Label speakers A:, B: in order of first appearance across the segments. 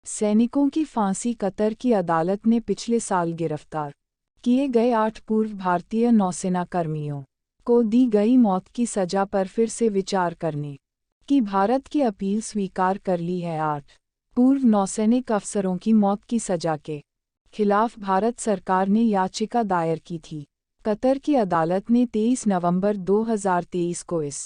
A: सैनिकों की फांसी। कतर की अदालत ने पिछले साल गिरफ्तार किए गए 8 पूर्व भारतीय नौसेना कर्मियों को दी गई मौत की सजा पर फिर से विचार करने की भारत की अपील स्वीकार कर ली है। 8 पूर्व नौसैनिक अफसरों की मौत की सजा के खिलाफ भारत सरकार ने याचिका दायर की थी। कतर की अदालत ने 23 नवंबर 2023 को इस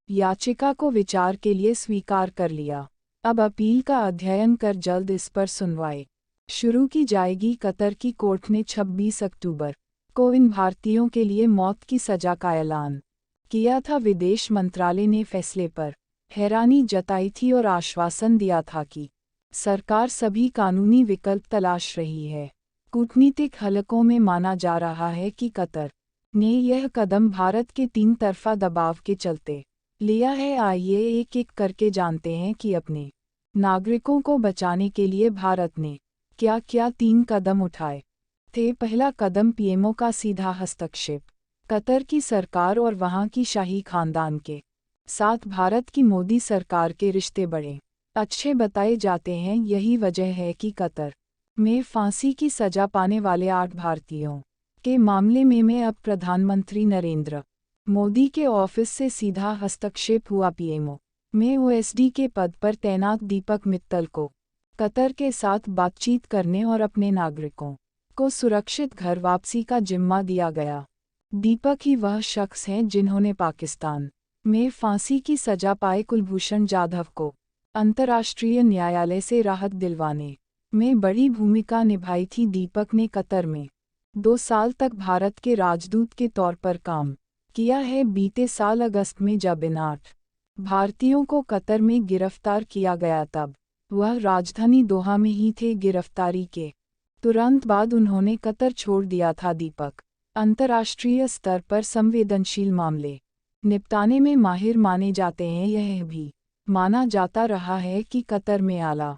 A: याचिका को विचार के लिए स्वीकार कर लिया। अब अपील का अध्ययन कर जल्द इस पर सुनवाई शुरू की जाएगी। कतर की कोर्ट ने 26 अक्टूबर को इन भारतीयों के लिए मौत की सजा का ऐलान किया था। विदेश मंत्रालय ने फैसले पर हैरानी जताई थी और आश्वासन दिया था कि सरकार सभी कानूनी विकल्प तलाश रही है। कूटनीतिक हलकों में माना जा रहा है कि कतर ने यह कदम भारत के 3 तरफा दबाव के चलते लिया है। आइए एक एक करके जानते हैं कि अपने नागरिकों को बचाने के लिए भारत ने क्या क्या 3 कदम उठाए थे। पहला कदम पीएमओ का सीधा हस्तक्षेप। कतर की सरकार और वहां की शाही खानदान के साथ भारत की मोदी सरकार के रिश्ते बड़े अच्छे बताए जाते हैं। यही वजह है कि कतर में फांसी की सजा पाने वाले 8 भारतीयों के मामले में अब प्रधानमंत्री नरेंद्र मोदी के ऑफिस से सीधा हस्तक्षेप हुआ। पीएमओ में ओएसडी के पद पर तैनात दीपक मित्तल को कतर के साथ बातचीत करने और अपने नागरिकों को सुरक्षित घर वापसी का जिम्मा दिया गया। दीपक ही वह शख्स हैं जिन्होंने पाकिस्तान में फांसी की सजा पाए कुलभूषण जाधव को अंतर्राष्ट्रीय न्यायालय से राहत दिलवाने में बड़ी भूमिका निभाई थी। दीपक ने कतर में 2 साल तक भारत के राजदूत के तौर पर काम किया है। बीते साल अगस्त में जब इन 8 भारतीयों को कतर में गिरफ्तार किया गया तब वह राजधानी दोहा में ही थे। गिरफ्तारी के तुरंत बाद उन्होंने कतर छोड़ दिया था। दीपक अंतर्राष्ट्रीय स्तर पर संवेदनशील मामले निपटाने में माहिर माने जाते हैं। यह भी माना जाता रहा है कि कतर में आला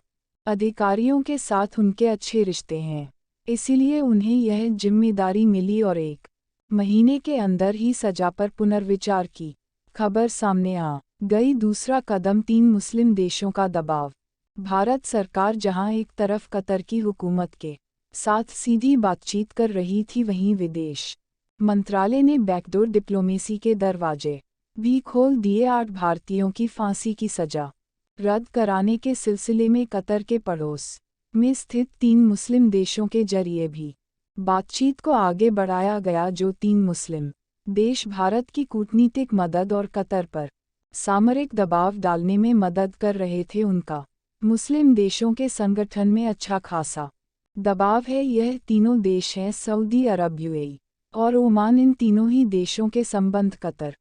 A: अधिकारियों के साथ उनके अच्छे रिश्ते हैं, इसलिए उन्हें यह जिम्मेदारी मिली और 1 महीने के अंदर ही सजा पर पुनर्विचार की खबर सामने आ गई। दूसरा कदम 3 मुस्लिम देशों का दबाव। भारत सरकार जहां एक तरफ कतर की हुकूमत के साथ सीधी बातचीत कर रही थी, वहीं विदेश मंत्रालय ने बैकडोर डिप्लोमेसी के दरवाजे भी खोल दिए। 8 भारतीयों की फांसी की सजा रद्द कराने के सिलसिले में कतर के पड़ोस में स्थित 3 मुस्लिम देशों के जरिए भी बातचीत को आगे बढ़ाया गया, जो 3 मुस्लिम देश भारत की कूटनीतिक मदद और कतर पर सामरिक दबाव डालने में मदद कर रहे थे। उनका मुस्लिम देशों के संगठन में अच्छा खासा दबाव है। यह तीनों देश हैं सऊदी अरब, यूएई और ओमान। इन तीनों ही देशों के संबंध कतर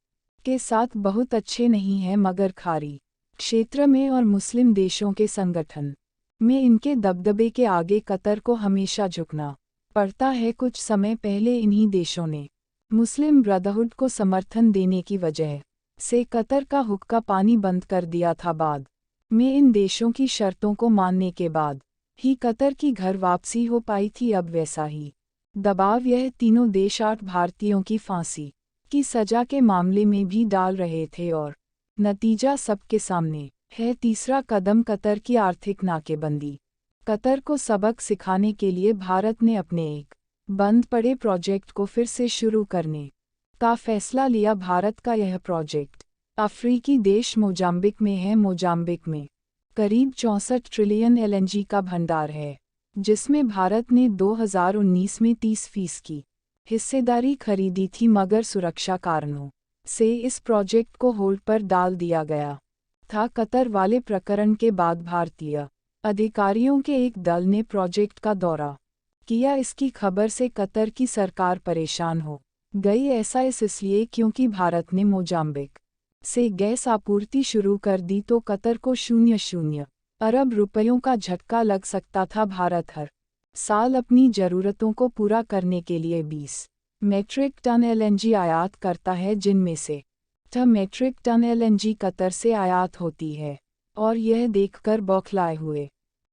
A: के साथ बहुत अच्छे नहीं हैं, मगर खाड़ी क्षेत्र में और मुस्लिम देशों के संगठन में इनके दबदबे के आगे कतर को हमेशा झुकना पड़ता है। कुछ समय पहले इन्हीं देशों ने मुस्लिम ब्रदरहुड को समर्थन देने की वजह से कतर का हुक्का पानी बंद कर दिया था। बाद में इन देशों की शर्तों को मानने के बाद ही कतर की घर वापसी हो पाई थी। अब वैसा ही दबाव यह तीनों देश 8 भारतीयों की फांसी की सजा के मामले में भी डाल रहे थे और नतीजा सबके सामने है। तीसरा कदम कतर की आर्थिक नाकेबंदी। कतर को सबक सिखाने के लिए भारत ने अपने एक बंद पड़े प्रोजेक्ट को फिर से शुरू करने का फैसला लिया। भारत का यह प्रोजेक्ट अफ्रीकी देश मोजाम्बिक में है। मोजाम्बिक में करीब 64 ट्रिलियन एलएनजी का भंडार है, जिसमें भारत ने 2019 में 30% की हिस्सेदारी खरीदी थी, मगर सुरक्षा कारणों से इस प्रोजेक्ट को होल्ड पर डाल दिया गया था। कतर वाले प्रकरण के बाद भारतीय अधिकारियों के एक दल ने प्रोजेक्ट का दौरा किया। इसकी खबर से कतर की सरकार परेशान हो गई। ऐसा इसलिए क्योंकि भारत ने मोजाम्बिक से गैस आपूर्ति शुरू कर दी तो कतर को 0.0 अरब रुपयों का झटका लग सकता था। भारत हर साल अपनी ज़रूरतों को पूरा करने के लिए 20 मेट्रिक टन एलएनजी आयात करता है, जिनमें से 8 मेट्रिक टन एलएनजी कतर से आयात होती है। और यह देखकर बौखलाए हुए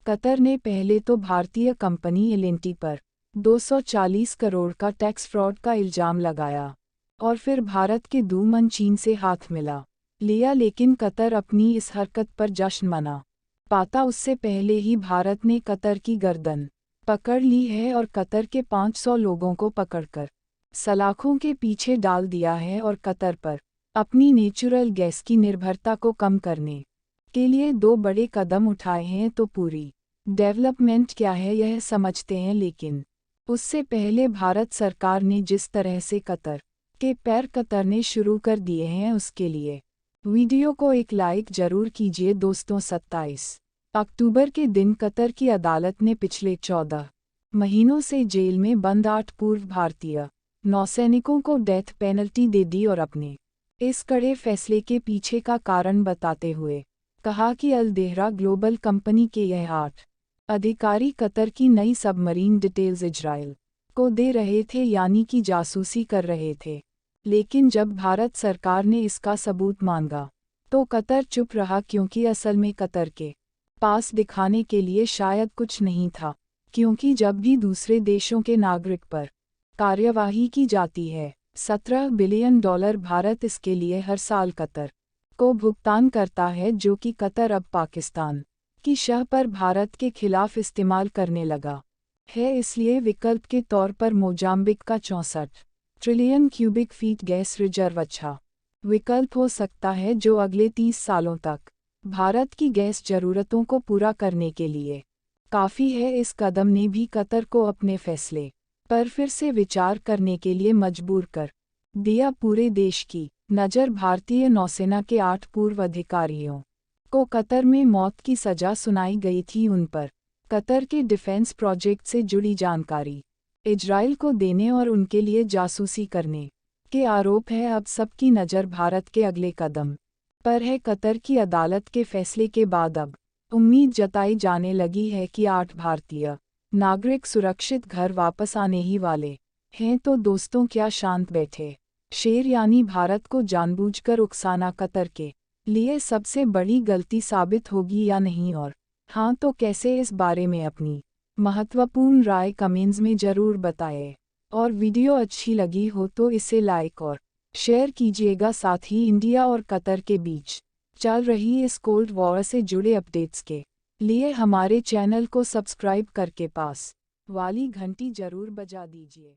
A: कतर ने पहले तो भारतीय कंपनी एलएनटी पर 240 करोड़ का टैक्स फ्रॉड का इल्जाम लगाया और फिर भारत के दूमन चीन से हाथ मिला लिया। लेकिन कतर अपनी इस हरकत पर जश्न मना पाता उससे पहले ही भारत ने कतर की गर्दन पकड़ ली है और कतर के 500 लोगों को पकड़कर सलाखों के पीछे डाल दिया है और कतर पर अपनी नेचुरल गैस की निर्भरता को कम करने के लिए 2 बड़े कदम उठाए हैं। तो पूरी डेवलपमेंट क्या है यह समझते हैं, लेकिन उससे पहले भारत सरकार ने जिस तरह से कतर के पैर कतरने शुरू कर दिए हैं उसके लिए वीडियो को एक लाइक जरूर कीजिए दोस्तों। 27 अक्टूबर के दिन कतर की अदालत ने पिछले 14 महीनों से जेल में बंद 8 पूर्व भारतीय नौसैनिकों को डेथ पेनल्टी दे दी और अपने इस कड़े फैसले के पीछे का कारण बताते हुए कहा कि अल देहरा ग्लोबल कंपनी के यह 8 अधिकारी कतर की नई सबमरीन डिटेल्स इजराइल को दे रहे थे, यानी कि जासूसी कर रहे थे। लेकिन जब भारत सरकार ने इसका सबूत मांगा तो कतर चुप रहा, क्योंकि असल में कतर के पास दिखाने के लिए शायद कुछ नहीं था, क्योंकि जब भी दूसरे देशों के नागरिक पर कार्यवाही की जाती है $17 बिलियन भारत इसके लिए हर साल कतर को भुगतान करता है, जो कि कतर अब पाकिस्तान की शह पर भारत के खिलाफ इस्तेमाल करने लगा है। इसलिए विकल्प के तौर पर मोजाम्बिक का 64 trillion cubic feet gas reserve अच्छा विकल्प हो सकता है, जो अगले 30 सालों तक भारत की गैस जरूरतों को पूरा करने के लिए काफ़ी है। इस कदम ने भी कतर को अपने फैसले पर फिर से विचार करने के लिए मजबूर कर दिया। पूरे देश की नज़र भारतीय नौसेना के 8 पूर्व अधिकारियों को कतर में मौत की सज़ा सुनाई गई थी, उन पर कतर के डिफेंस प्रोजेक्ट से जुड़ी जानकारी इजराइल को देने और उनके लिए जासूसी करने के आरोप है। अब सबकी नज़र भारत के अगले कदम पर है। कतर की अदालत के फैसले के बाद अब उम्मीद जताई जाने लगी है कि 8 भारतीय नागरिक सुरक्षित घर वापस आने ही वाले हैं। तो दोस्तों, क्या शांत बैठे शेर यानी भारत को जानबूझकर उकसाना कतर के लिए सबसे बड़ी गलती साबित होगी या नहीं, और हाँ तो कैसे, इस बारे में अपनी महत्वपूर्ण राय कमेंट्स में ज़रूर बताएं। और वीडियो अच्छी लगी हो तो इसे लाइक और शेयर कीजिएगा। साथ ही इंडिया और कतर के बीच चल रही इस कोल्ड वॉर से जुड़े अपडेट्स के लिए हमारे चैनल को सब्सक्राइब करके पास वाली घंटी जरूर बजा दीजिए।